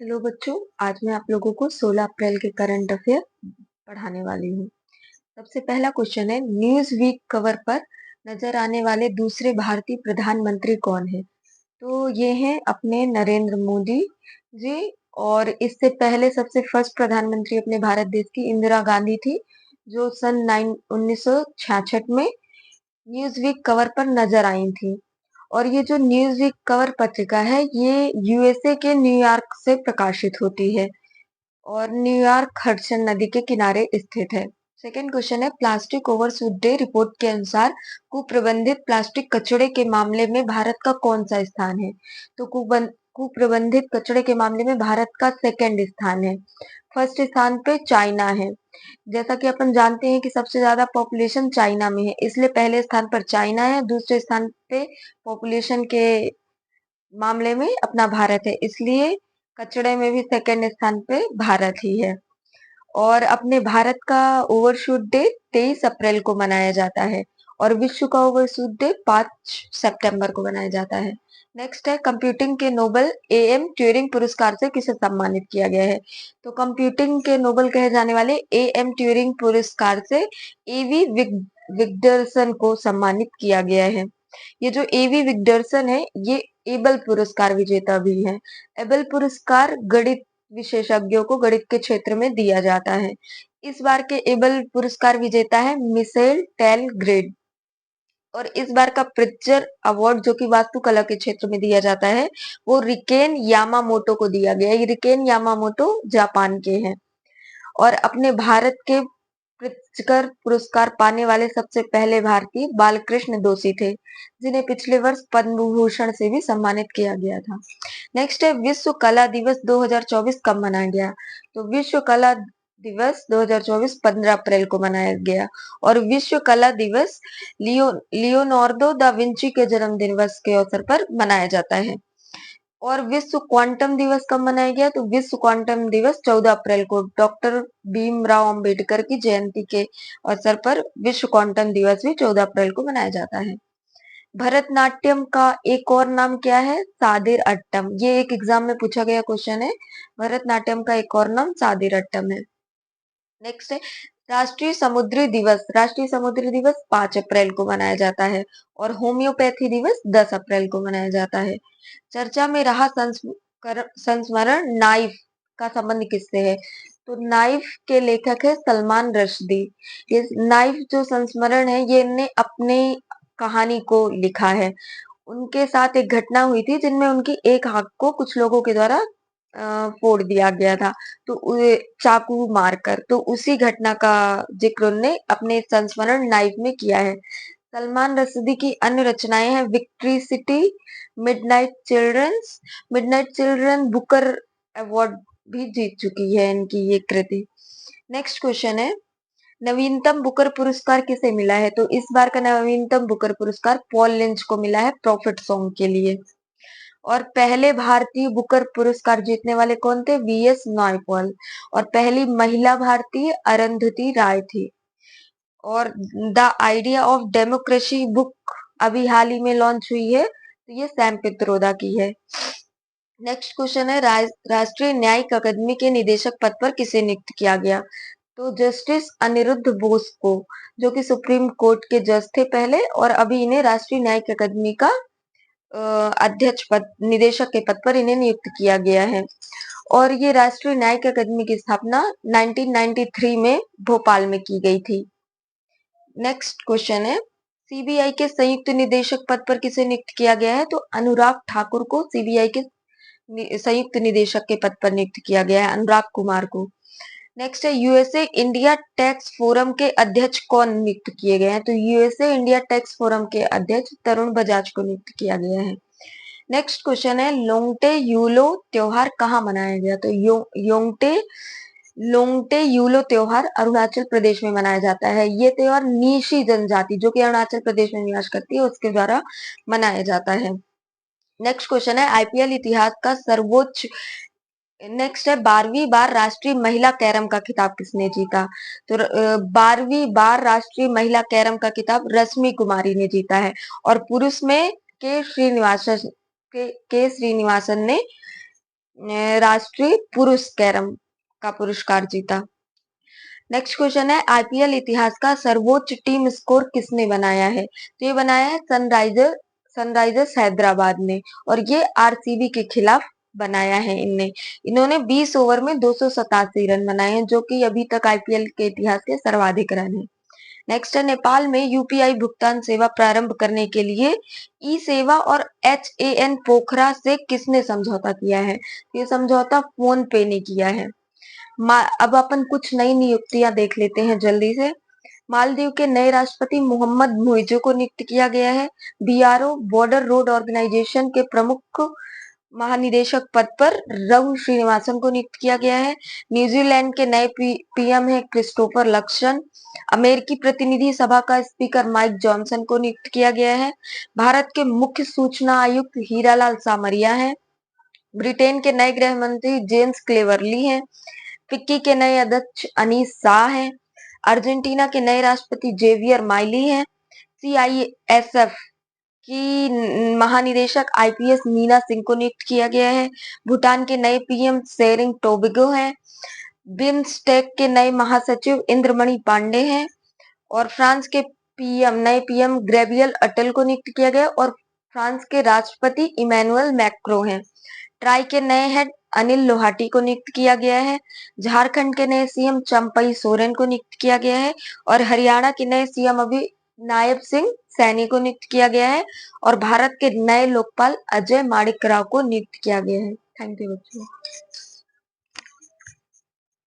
Hello बच्चों, आज मैं आप लोगों को 16 अप्रैल के करंट अफेयर पढ़ाने वाली हूँ। सबसे पहला क्वेश्चन है, न्यूज वीक कवर पर नजर आने वाले दूसरे भारतीय प्रधानमंत्री कौन है? तो ये हैं अपने नरेंद्र मोदी जी। और इससे पहले सबसे फर्स्ट प्रधानमंत्री अपने भारत देश की इंदिरा गांधी थी, जो सन 1966 में न्यूज वीक कवर पर नजर आई थी। और ये जो न्यूज वीक कवर पत्रिका है, ये यूएसए के न्यूयॉर्क से प्रकाशित होती है और न्यूयॉर्क हडसन नदी के किनारे स्थित है। सेकेंड क्वेश्चन है, प्लास्टिक ओवरशूट डे रिपोर्ट के अनुसार कुप्रबंधित प्लास्टिक कचरे के मामले में भारत का कौन सा स्थान है? तो कुप्रबंधित कचरे के मामले में भारत का सेकंड स्थान है। फर्स्ट स्थान पे चाइना है। जैसा कि अपन जानते हैं कि सबसे ज्यादा पॉपुलेशन चाइना में है, इसलिए पहले स्थान पर चाइना है। दूसरे स्थान पे पॉपुलेशन के मामले में अपना भारत है, इसलिए कचड़े में भी सेकंड स्थान पे भारत ही है। और अपने भारत का ओवरशूट डे 23 अप्रैल को मनाया जाता है और विश्व का ओवरशूट डे 5 सितंबर को मनाया जाता है। नेक्स्ट है, कंप्यूटिंग के नोबेल एएम ट्यूरिंग पुरस्कार से किसे सम्मानित किया गया है? तो कंप्यूटिंग के नोबेल कहे जाने वाले एएम ट्यूरिंग पुरस्कार से एवी विग्डरसन को सम्मानित किया गया है। ये जो एवी विग्डरसन है, ये एबल पुरस्कार विजेता भी है। एबल पुरस्कार गणित विशेषज्ञों को गणित के क्षेत्र में दिया जाता है। इस बार के एबल पुरस्कार विजेता है मिशेल टेलग्रेड। और इस बार का प्रिट्जर अवार्ड, जो कि वास्तुकला के क्षेत्र में दिया जाता है, वो रिकेन यामामोटो को दिया गया है। ये रिकेन यामामोटो जापान के हैं। और अपने भारत के प्रित्जकर पुरस्कार पाने वाले सबसे पहले भारतीय बालकृष्ण दोषी थे, जिन्हें पिछले वर्ष पद्म भूषण से भी सम्मानित किया गया था। नेक्स्ट है, विश्व कला दिवस 2024 कब मनाया गया? तो विश्व कला दिवस 2024 15 अप्रैल को मनाया गया। और विश्व कला दिवस लियोनार्डो दा विंची के जन्मदिन वर्ष के अवसर पर मनाया जाता है। और विश्व क्वांटम दिवस कब मनाया गया? तो विश्व क्वांटम दिवस 14 अप्रैल को डॉक्टर भीमराव अंबेडकर की जयंती के अवसर पर विश्व क्वांटम दिवस भी 14 अप्रैल को मनाया जाता है। भरतनाट्यम का एक और नाम क्या है? सादिर अट्टम। ये एक एग्जाम में पूछा गया क्वेश्चन है। भरतनाट्यम का एक और नाम सादिर अट्टम है। नेक्स्ट है, राष्ट्रीय समुद्री दिवस। राष्ट्रीय समुद्री दिवस 5 अप्रैल को मनाया जाता है और होम्योपैथी दिवस 10 अप्रैल को मनाया जाता है। चर्चा में रहा संस्मरण नाइफ का संबंध किससे है? तो नाइफ के लेखक है सलमान रश्दी। ये नाइफ जो संस्मरण है, ये इनने अपने कहानी को लिखा है। उनके साथ एक घटना हुई थी जिनमें उनकी एक आंख को कुछ लोगों के द्वारा फोड़ दिया गया था, तो चाकू मारकर। तो उसी घटना का जिक्र उनने अपने संस्मरण नाइफ में किया है। सलमान रश्दी की अन्य रचनाएं हैं Victory City, midnight children's. Midnight children Booker award भी जीत चुकी है इनकी ये कृति। नेक्स्ट क्वेश्चन है, नवीनतम बुकर पुरस्कार किसे मिला है? तो इस बार का नवीनतम बुकर पुरस्कार पॉल लिंच को मिला है प्रॉफिट सॉन्ग के लिए। और पहले भारतीय बुकर पुरस्कार जीतने वाले कौन थे? वीएस नायपॉल। और पहली महिला भारतीय अरुंधति राय थी। और the idea of democracy book अभी हाल ही में लॉन्च हुई है, तो ये सैम पित्रोदा की है। नेक्स्ट क्वेश्चन है, राष्ट्रीय न्यायिक अकादमी के निदेशक पद पर किसे नियुक्त किया गया? तो जस्टिस अनिरुद्ध बोस को, जो कि सुप्रीम कोर्ट के जज थे पहले, और अभी इन्हें राष्ट्रीय न्यायिक अकादमी का अध्यक्ष पद, निदेशक के पद पर इन्हें नियुक्त किया गया है। और ये राष्ट्रीय न्यायिक अकादमी की स्थापना 1993 में भोपाल में की गई थी। नेक्स्ट क्वेश्चन है, सीबीआई के संयुक्त निदेशक पद पर किसे नियुक्त किया गया है? तो अनुराग ठाकुर को सीबीआई के संयुक्त निदेशक के पद पर नियुक्त किया गया है, अनुराग कुमार को। नेक्स्ट है, यूएसए इंडिया टैक्स फोरम के अध्यक्ष कौन नियुक्त किए गए हैं? तो यूएसए इंडिया टैक्स फोरम के अध्यक्ष तरुण बजाज को नियुक्त किया गया है। नेक्स्ट क्वेश्चन है, लोंगटे यूलो त्योहार कहाँ मनाया गया? तो लोंगटे यूलो त्योहार अरुणाचल प्रदेश में मनाया जाता है। ये त्योहार नीशी जनजाति, जो कि अरुणाचल प्रदेश में निवास करती है, उसके द्वारा मनाया जाता है। नेक्स्ट क्वेश्चन है, आईपीएल इतिहास का सर्वोच्च। नेक्स्ट है, 12वीं बार राष्ट्रीय महिला कैरम का खिताब किसने जीता? तो 12वीं बार राष्ट्रीय महिला कैरम का खिताब रश्मि कुमारी ने जीता है। और पुरुष में के श्रीनिवासन ने राष्ट्रीय पुरुष कैरम का पुरस्कार जीता। नेक्स्ट क्वेश्चन है, आईपीएल इतिहास का सर्वोच्च टीम स्कोर किसने बनाया है? तो ये बनाया है सनराइजर्स हैदराबाद ने, और ये आरसीबी के खिलाफ बनाया है इन्होंने 20 ओवर में 287 रन बनाए हैं, जो कि अभी तक आईपीएल के इतिहास के सर्वाधिक रन है। नेक्स्ट है, नेपाल में यूपीआई भुगतान सेवा प्रारंभ करने के लिए ई सेवा और HAN पोखरा से किसने समझौता किया है? ये समझौता फोन पे ने किया है। अब अपन कुछ नई नियुक्तियां देख लेते हैं जल्दी से। मालदीव के नए राष्ट्रपति मोहम्मद मुइजो को नियुक्त किया गया है। बीआरओ बॉर्डर रोड ऑर्गेनाइजेशन के प्रमुख महानिदेशक पद पर रघु श्रीनिवासन को नियुक्त किया गया है। न्यूजीलैंड के नए पीएम है क्रिस्टोफर लक्सन। अमेरिकी प्रतिनिधि सभा का स्पीकर माइक जॉनसन को नियुक्त किया गया है। भारत के मुख्य सूचना आयुक्त हीरालाल सामरिया हैं। ब्रिटेन के नए गृह मंत्री जेम्स क्लेवर्ली हैं। फिक्की के नए अध्यक्ष अनीस शाह हैं। अर्जेंटीना के नए राष्ट्रपति जेवियर माइली हैं। सीआईएसएफ की महानिदेशक आईपीएस मीना सिंह को नियुक्त किया गया है। भूटान के नए पीएम सेरिंग टोबेगो हैं। बिम्स्टेक के नए महासचिव इंद्रमणि पांडे हैं। और फ्रांस के नए पीएम गैब्रियल अटल को नियुक्त किया गया, और फ्रांस के राष्ट्रपति इमैनुअल मैक्रो हैं। ट्राई के नए हेड अनिल लोहाटी को नियुक्त किया गया है। झारखंड के नए सीएम चंपई सोरेन को नियुक्त किया गया है, और हरियाणा के नए सीएम अभी नायब सिंह सैनी को नियुक्त किया गया है, और भारत के नए लोकपाल अजय माणिक राव को नियुक्त किया गया है। थैंक यू बच्चों।